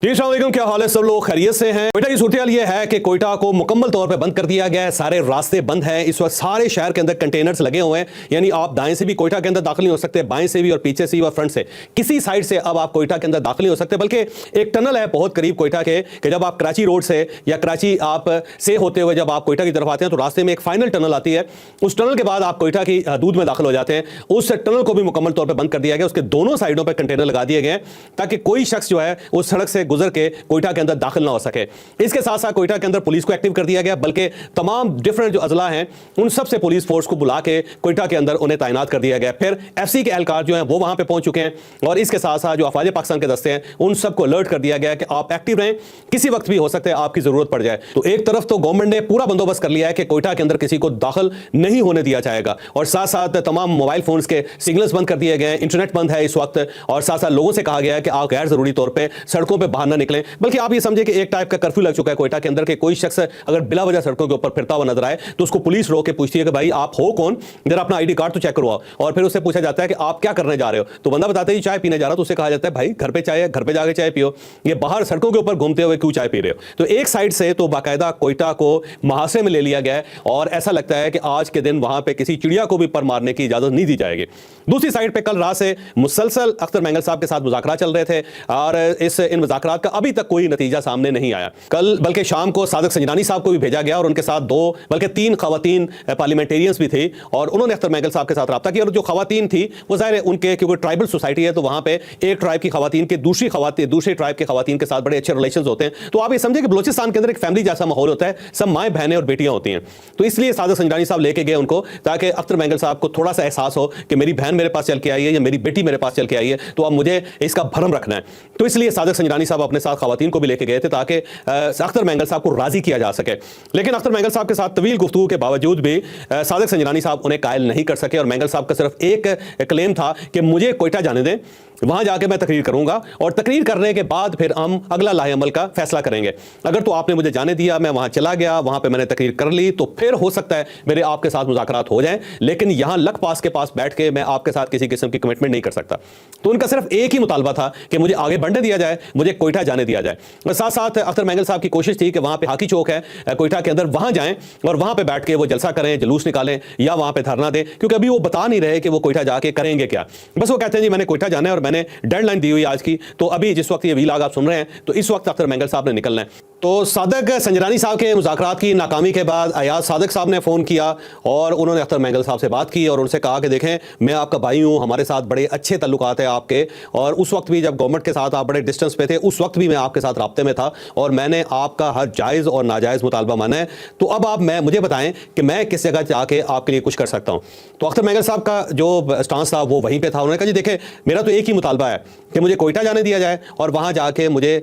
जी अस्सलाम वालेकुम, क्या हाल है? सब लोग खैरियत से हैं। कोयटा की सूरत ये है कि कोयटा को मुकम्मल तौर पे बंद कर दिया गया है। सारे रास्ते बंद हैं इस वक्त। सारे शहर के अंदर कंटेनर्स लगे हुए हैं, यानी आप दाएं से भी कोयटा के अंदर दाखिल नहीं हो सकते, बाएं से भी और पीछे से भी और फ्रंट से किसी साइड से अब आप कोयटा के अंदर दाखिल नहीं हो सकते। बल्कि एक टनल है बहुत करीब कोयटा के कि जब आप कराची रोड से या कराची आप से होते हुए जब आप कोयटा की तरफ आते हैं तो रास्ते में एक फाइनल टनल आती है। उस टनल के बाद आप कोयटा की हदूद में दाखिल हो जाते हैं। उस टनल को भी मुकम्मल तौर पर बंद कर दिया गया। उसके दोनों साइडों पर कंटेनर लगा दिए गए ताकि कोई शख्स जो है उस सड़क से गुजर के कोयटा के अंदर दाखिल ना हो सके। इसके साथ साथ कोयटा के अंदर पुलिस को एक्टिव कर दिया गया, बल्कि तमाम डिफरेंट जो अजला हैं उन सब से पुलिस फोर्स को बुला के कोयटा के अंदर उन्हें तैनात कर दिया गया। फिर एफसी के एहलकार जो हैं वो वहां पे पहुंच चुके हैं और इसके साथ साथ जो अफवाज पाकिस्तान के दस्ते हैं उन सबको अलर्ट कर दिया गया कि आप एक्टिव रहें, किसी वक्त भी हो सकता है आपकी जरूरत पड़ जाए। तो एक तरफ तो गवर्नमेंट ने पूरा बंदोबस्त कर लिया है कि कोयटा के अंदर किसी को दाखिल नहीं होने दिया जाएगा और साथ साथ तमाम मोबाइल फोन्स के सिग्नल्स बंद कर दिए गए हैं, इंटरनेट बंद है इस वक्त और साथ साथ लोगों से कहा गया है कि आप गैर जरूरी तौर पर सड़कों पर बाहर ना निकलें। बल्कि आप ये समझे कि एक टाइप का कर्फ्यू लग चुका है कोयटा के अंदर के कोई शख्स अगर बिला वजह सड़कों के ऊपर फिरता हुआ नजर आए तो उसको पुलिस रोक के पूछती है कि भाई आप हो कौन, जरा अपना आईडी कार्ड तो चेक करवाओ। और फिर उससे पूछा जाता है कि आप क्या करने जा रहे हो, तो बंदा बताता है चाय पीने जा रहा, तो उससे कहा जाता है भाई घर पे चाय है, घर पे जाके चाय पियो, ये बाहर सड़कों के ऊपर घूमते हुए क्यों चाय पी रहे हो। तो एक साइड से तो बाकायदा कोयटा को मुहासे में ले लिया गया है और ऐसा लगता है कि आज के दिन वहां पर किसी चिड़िया को भी पर मारने की इजाजत नहीं दी जाएगी। दूसरी साइड पर कल रात से मुसलसल अख्तर मेंगल साहब के साथ मुज़ाकरात चल रहे थे और इन मुज़ाकरात का अभी तक कोई नतीजा सामने नहीं आया। कल बल्कि शाम को सादिक संजरानी साहब को भी भेजा गया और उनके साथ दो बल्कि तीन खवातीन पार्लियामेंटेरियंस भी थी और उन्होंने अख्तर मेंगल साहब के साथ रब्ता किया। और जो खवातीन थी वो ज़ाहिर है उनके क्योंकि ट्राइबल सोसाइटी है तो वहां पे एक ट्राइब की खवातीन के दूसरी ट्राइब के खवातीन के साथ बड़े अच्छे रिलेशंस होते हैं। तो आप ये समझे कि बलूचिस्तान के अंदर एक फैमिली जैसा माहौल होता है, सब माएँ बहनें और बेटियां होती हैं। तो इसलिए सादिक संजरानी साहब लेके गए उनको ताकि अख्तर मेंगल साहब को थोड़ा सा एहसास हो कि मेरी बहन मेरे पास चल के आई है या मेरी बेटी मेरे पास चल के आई है, तो अब मुझे इसका भरम रखना है। तो इसलिए सादिक संजरानी साहब अपने साथ खवातीन को भी लेके गए थे ताकि अख्तर मेंगल साहब को राजी किया जा सके। लेकिन अख्तर मेंगल साहब के साथ तवील गुफ्तगू के बावजूद भी सादिक संजरानी साहब उन्हें कायल नहीं कर सके और मेंगल साहब का सिर्फ एक क्लेम था कि मुझे कोयटा जाने दें, वहां जाके मैं तकरीर करूंगा और तकरीर करने के बाद फिर हम अगला लाहे अमल का फैसला करेंगे। अगर तो आपने मुझे जाने दिया, मैं वहां चला गया, वहां पे मैंने तकरीर कर ली, तो फिर हो सकता है मेरे आपके साथ मुज़ाकरात हो जाएं, लेकिन यहां लक पास के पास बैठ के मैं आपके साथ किसी किस्म की कमिटमेंट नहीं कर सकता। तो उनका सिर्फ एक ही मुतालबा था कि मुझे आगे बढ़ने दिया जाए, मुझे कोयटा जाने दिया जाए। और साथ साथ अख्तर मेंगल साहब की कोशिश थी कि वहां पे हाकी चौक है कोयटा के अंदर, वहां जाएं और वहां पे बैठ के वो जलसा करें, जुलूस निकालें या वहां पे धरना दें, क्योंकि अभी वो बता नहीं रहे कि वो कोयटा जाके करेंगे क्या। बस वो कहते हैं जी मैंने कोयटा जाना है और मैंने डेडलाइन दी हुई आज की, तो अभी जिस वक्त ये वीलाग आप सुन रहे हैं तो इस वक्त अख्तर मेंगल साहब ने निकलना है। तो सादिक संजरानी साहब के मुज़ाकरात की नाकामी के बाद अयाज सादिक साहब ने फ़ोन किया और उन्होंने अख्तर मेंगल साहब से बात की और उनसे कहा कि देखें मैं आपका भाई हूँ, हमारे साथ बड़े अच्छे तल्लुकात हैं आपके, और उस वक्त भी जब गवर्नमेंट के साथ आप बड़े डिस्टेंस पे थे उस वक्त भी मैं आपके साथ राब्ते में था और मैंने आपका हर जायज़ और नाजायज़ मुतालबा माना है। तो अब आप मुझे बताएं कि मैं किस जगह जाके आपके लिए कुछ कर सकता हूँ। तो अख्तर मेंगल साहब का जो स्टांस था वो वहीं पर था। उन्होंने कहा जी देखें मेरा तो एक ही मुतालबा है कि मुझे कोयटा जाने दिया जाए और वहाँ जाके मुझे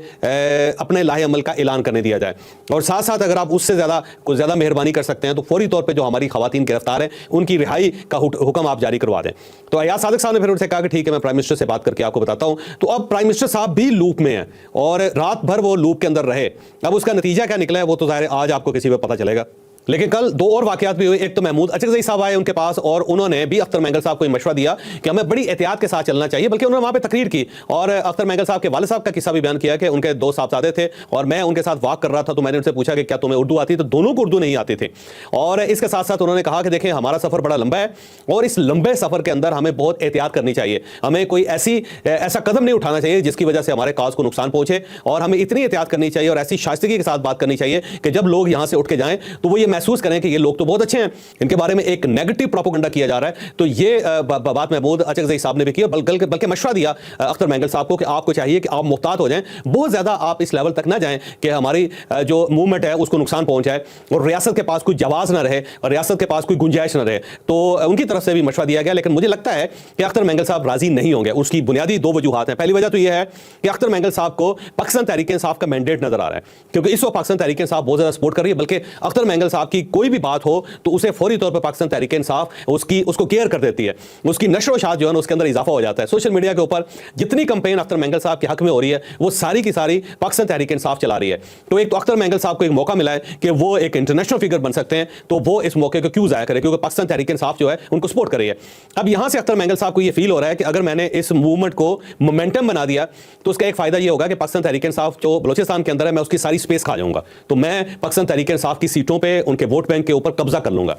अपने लाहे अमल का ऐलान करने दिया जाए, और साथ साथ अगर आप उससे कुछ ज़्यादा मेहरबानी कर सकते हैं तो फौरी तौर पे जो हमारी खवातीन गिरफ्तार हैं उनकी रिहाई का हुक्म आप जारी करवा दें। तो अयाज सादिक साहब ने फिर उनसे कहा कि ठीक है मैं प्राइम मिनिस्टर से बात करके आपको बताता हूँ। तो अब प्राइम मिनिस्टर साहब भी लूप में हैं और रात भर वो लूप के अंदर रहे। अब उसका नतीजा क्या निकला है वो तो ज़ाहिर आज आपको किसी पर पता चलेगा। लेकिन कल दो और वाकयात भी हुए। एक तो महमूद अचकज़ई साहब आए उनके पास और उन्होंने भी अख्तर मेंगल साहब को मशवरा दिया कि हमें बड़ी एहतियात के साथ चलना चाहिए, बल्कि उन्होंने वहाँ पे तकरीर की और अख्तर मेंगल साहब के वालिद साहब का किस्सा भी बयान किया कि उनके दो साहबजादे थे और मैं उनके साथ वाक कर रहा था तो मैंने उनसे पूछा कि क्या तुम्हें उर्दू आती, तो दोनों को उर्दू नहीं आती थी। और इसके साथ साथ उन्होंने कहा कि देखें हमारा सफ़र बड़ा लंबा है और इस लंबे सफ़र के अंदर हमें बहुत एहतियात करनी चाहिए, हमें कोई ऐसा कदम नहीं उठाना चाहिए जिसकी वजह से हमारे काज को नुकसान पहुंचे, और हमें इतनी एहतियात करनी चाहिए और ऐसी शाइस्तगी के साथ बात करनी चाहिए कि जब लोग यहाँ से उठ के जाएं तो वो ये महसूस करें कि ये लोग तो बहुत अच्छे हैं, इनके बारे में एक नेगेटिव प्रोपेगेंडा किया जा रहा है। तो ये बात महमूद अचकज़ई साहब ने भी की, बल्कि मशवरा दिया अख्तर मेंगल साहब को कि आपको चाहिए कि आप मुहतात हो जाएं, बहुत ज़्यादा आप इस लेवल तक ना जाएं कि हमारी जो मूवमेंट है उसको नुकसान पहुंच जाए और रियासत के पास कोई जवाज़ ना रहे और रियासत के पास कोई गुंजाइश ना रहे। तो उनकी तरफ से भी मशवरा दिया गया, लेकिन मुझे लगता है कि अख्तर मेंगल साहब राजी नहीं होंगे। उसकी बुनियादी दो वजूहात हैं। पहली वजह तो यह है कि अख्तर मेंगल साहब को पाकिस्तान तहरीक इंसाफ का मैंडेट नजर आ रहा है, क्योंकि इस वक्त पाकिस्तान तहरीक इंसाफ बहुत ज़्यादा सपोर्ट कर रही है, बल्कि अख्तर मेंगल साहब की कोई भी बात हो तो उसे फौरी तौर पर पाकिस्तान तहरीक इंसाफ उसको केयर कर देती है, उसकी नशर व शात जो है ना उसके अंदर इजाफा हो जाता है। सोशल मीडिया के ऊपर जितनी कंपेन अख्तर मेंगल साहब के हक में हो रही है वो सारी की सारी पाकिस्तान तहरीक इंसाफ चला रही है। तो एक तो अख्तर मेंगल साहब को एक मौका मिला है कि वो एक इंटरनेशनल फिगर बन सकते हैं, तो वो इस मौके को क्यों जाया करे, क्योंकि पाकिस्तान तहरीक इंसाफ जो है उनको सपोर्ट कर रही है। अब यहां से अख्तर मेंगल साहब को ये फील हो रहा है कि अगर मैंने इस मूवमेंट को मोमेंटम बना दिया तो उसका एक फायदा ये होगा कि पाकिस्तान तहरीक इंसाफ जो बलोचिस्तान के अंदर है मैं उसकी सारी स्पेस खा जाऊंगा, तो मैं पाकिस्तान तहरीक इंसाफ की सीटों पे उनके वोट बैंक के ऊपर कब्जा कर लूंगा।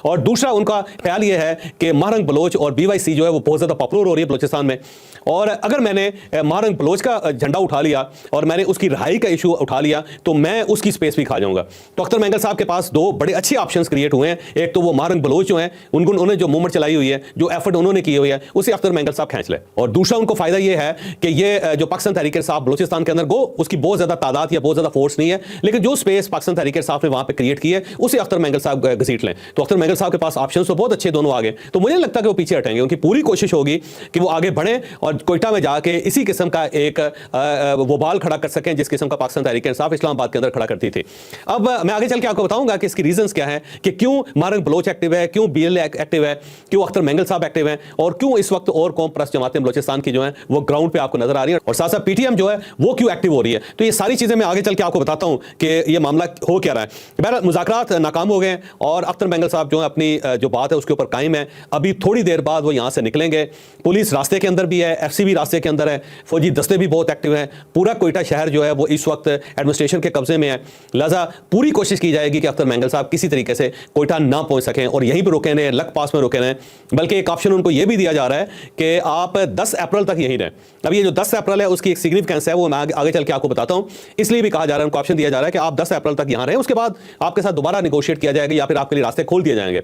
और दूसरा उनका ख्याल ये है कि महारंग बलोच और BYC जो है वो बहुत ज्यादा पॉपुलर हो रही है बलोचिस्तान में, और अगर मैंने महारंग बलोच का झंडा उठा लिया और मैंने उसकी रिहाई का इशू उठा लिया तो मैं उसकी स्पेस भी खा जाऊंगा। तो अख्तर मेंगल साहब के पास दो बड़े अच्छे ऑप्शंस क्रिएट हुए हैं। एक तो वो महारंग बलोच जो हैं उन्होंने जो मूवमेंट चलाई हुई है, जो एफर्ट उन्होंने की हुई है, उसे अख्तर मेंगल साहब खींच ले। और दूसरा उनको फायदा ये है कि ये जो पाकिस्तान तहरीक इंसाफ बलोचिस्तान के अंदर गो उसकी बहुत ज्यादा तादाद या बहुत ज्यादा फोर्स नहीं है, लेकिन जो स्पेस पाकिस्तान तहरीक इंसाफ ने वहां पे क्रिएट की है उसे अख्तर मेंगल साहब घसीट लें। तो अख्तर मेंगल साहब के पास ऑप्शंस तो बहुत अच्छे दोनों आगे, तो मुझे लगता है कि वो पीछे हटेंगे। उनकी पूरी कोशिश होगी कि वो आगे बढ़े और कोयटा में जाके इसी किस्म का एक वो बाल खड़ा कर सकें जिस किस्म का पाकिस्तान तहरीक इंसाफ इस्लामाबाद के अंदर खड़ा करती थी। अब मैं आगे चल के आपको बताऊंगा कि इसकी रीजंस क्या है, कि क्यों महारंग बलोच एक्टिव है, क्यों BLA एक्टिव है, क्यों अख्तर मेंगल साहब एक्टिव है, और क्यों इस वक्त और कौम परस्त जमातें बलोचिस्तान की जो है वो ग्राउंड पे आपको नजर आ रही है, और साथ साथ PTM जो है वो क्यों एक्टिव हो रही है। तो ये सारी चीजें मैं आगे चल के आपको बताता हूं कि ये मामला हो क्या रहा है। बहरहाल मुज़ाकरात नाकाम हो गए और अख्तर मेंगल साहब जो है अपनी जो बात है उसके ऊपर कायम है। अभी थोड़ी देर बाद वो यहां से निकलेंगे। पुलिस रास्ते के अंदर भी है, FC भी रास्ते के अंदर है, फौजी दस्ते भी बहुत एक्टिव हैं। पूरा कोयटा शहर जो है वो इस वक्त एडमिनिस्ट्रेशन के कब्जे में है, लिहाजा पूरी कोशिश की जाएगी कि अख्तर मेंगल साहब किसी तरीके से कोयटा ना पहुंच सकें और यहीं पर रुके रहें, लक पास में रुके रहें। बल्कि एक ऑप्शन उनको यह भी दिया जा रहा है कि आप 10 अप्रैल तक यहीं रहें। अब ये जो 10 अप्रैल है उसकी एक सिग्निफिकेंस है, वो मैं आगे चल के आपको बताता हूं। इसलिए भी कहा जा रहा है, उनको ऑप्शन दिया जा रहा है कि आप 10 अप्रैल तक यहां रहें, उसके बाद आपके साथ दोबारा निगोशिएट किया जाएगा या फिर आपके लिए रास्ते खोल दिए जाएंगे,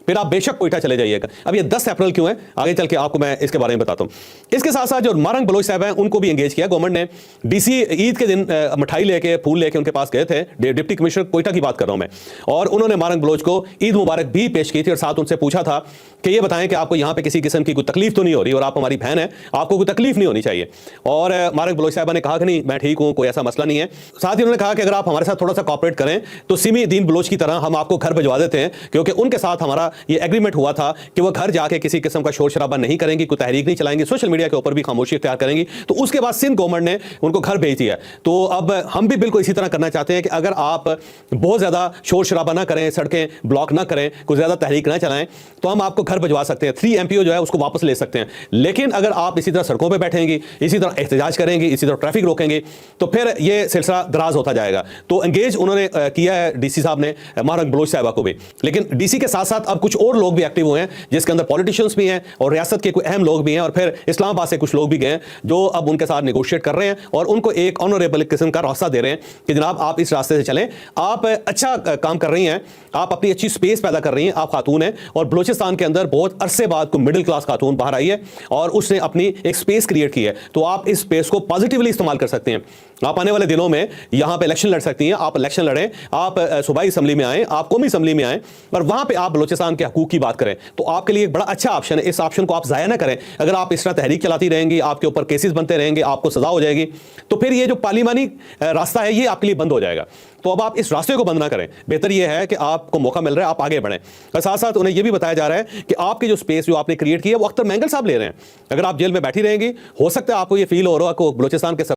फिर आप बेशक कोयटा चले जाइएगा। अब ये 10 अप्रैल क्यों है आगे चल के आपको मैं इसके बारे में बताता हूं। इसके साथ साथ जो महारंग बलोच साहब हैं उनको भी एंगेज किया गवर्नमेंट ने। DC ईद के दिन मिठाई लेके फूल लेके उनके पास गए थे, डिप्टी कमिश्नर कोयटा की बात कर रहा हूं मैं, और उन्होंने महारंग बलोच को ईद मुबारक भी पेश की थी और साथ उनसे पूछा था कि ये बताएं कि आपको यहाँ पे किसी किस्म की कोई तकलीफ तो नहीं हो रही, और आप हमारी बहन है, आपको कोई तकलीफ नहीं होनी चाहिए। और महारंग बलोच साहब ने कहा कि नहीं मैं ठीक हूँ, कोई ऐसा मसला नहीं है। साथ ही उन्होंने कहा कि अगर आप हमारे साथ थोड़ा सा कॉपरेट करें तो सिमी दीन बलोच की तरह हम आपको घर भिजवा देते हैं, क्योंकि उनके साथ हमारा ये एग्रीमेंट हुआ था कि वो घर जाके किसी किस्म का शोर शराबा नहीं करेंगी, कोई तहरीक नहीं चलाएंगी, सोशल मीडिया के ऊपर भी खामोशी इख्तियार करेंगी। तो उसके बाद सिंध गवर्नमेंट ने उनको घर भेज दिया। तो अब हम भी बिल्कुल इसी तरह करना चाहते हैं कि अगर आप बहुत ज्यादा शोर शराबा ना करें, सड़कें ब्लॉक ना करें, कोई ज्यादा तहरीक ना चलाएं, तो हम आपको घर भिजवा सकते हैं, 3 MPO जो है उसको वापस ले सकते हैं। लेकिन अगर आप इसी तरह सड़कों पर बैठेंगी, इसी तरह एहतजाज करेंगी, इसी तरह ट्रैफिक रोकेंगे, तो फिर यह सिलसिला दराज होता जाएगा। तो एंगेज उन्होंने किया है DC साहब ने महारंग बलोच साहबा को भी। लेकिन DC के साथ साथ अब कुछ और लोग भी एक्टिव हुए हैं, जिसके अंदर पॉलिटिशियंस भी हैं और रियासत के कोई अहम लोग भी हैं, और फिर इस्लामाबाद से कुछ लोग भी गए जो अब उनके साथ नेगोशिएट कर रहे हैं और उनको एक ऑनरेबल किस्म का रास्ता दे रहे हैं कि जनाब आप इस रास्ते से चलें, आप अच्छा काम कर रही हैं, आप अपनी अच्छी स्पेस पैदा कर रही हैं, आप खातून हैं, और बलूचिस्तान के अंदर बहुत अरसे बाद को मिडिल क्लास खातून बाहर आई है और उसने अपनी एक स्पेस क्रिएट की है। तो आप इस स्पेस को पॉजिटिवली इस्तेमाल कर सकते हैं। आप आने वाले दिनों में यहां पे इलेक्शन लड़ सकती हैं, आप इलेक्शन लड़ें, आप सूबाई असम्बली में आएँ, आप कौमी असम्बली में आएँ और वहां पे आप बलूचिस्तान के हकूक की बात करें, तो आपके लिए एक बड़ा अच्छा ऑप्शन है। इस ऑप्शन को आप जाया ना करें। अगर आप इस तरह तहरीक चलाती रहेंगी, आपके ऊपर केसेस बनते रहेंगे, आपको सजा हो जाएगी, तो फिर ये जो पार्लिमानी रास्ता है ये आपके लिए बंद हो जाएगा। तो अब आप इस रास्ते को बंद ना करें, बेहतर यह है कि आपको मौका मिल रहा है, आप आगे बढ़ें। और साथ साथ उन्हें यह भी बताया जा रहा है कि आपकी जो स्पेस जो आपने क्रिएट की है वो अख्तर मेंगल साहब ले रहे हैं। अगर आप जेल में बैठी रहेंगी, हो सकता है आपको ये फील हो रहा है कि बलूचिस्तान के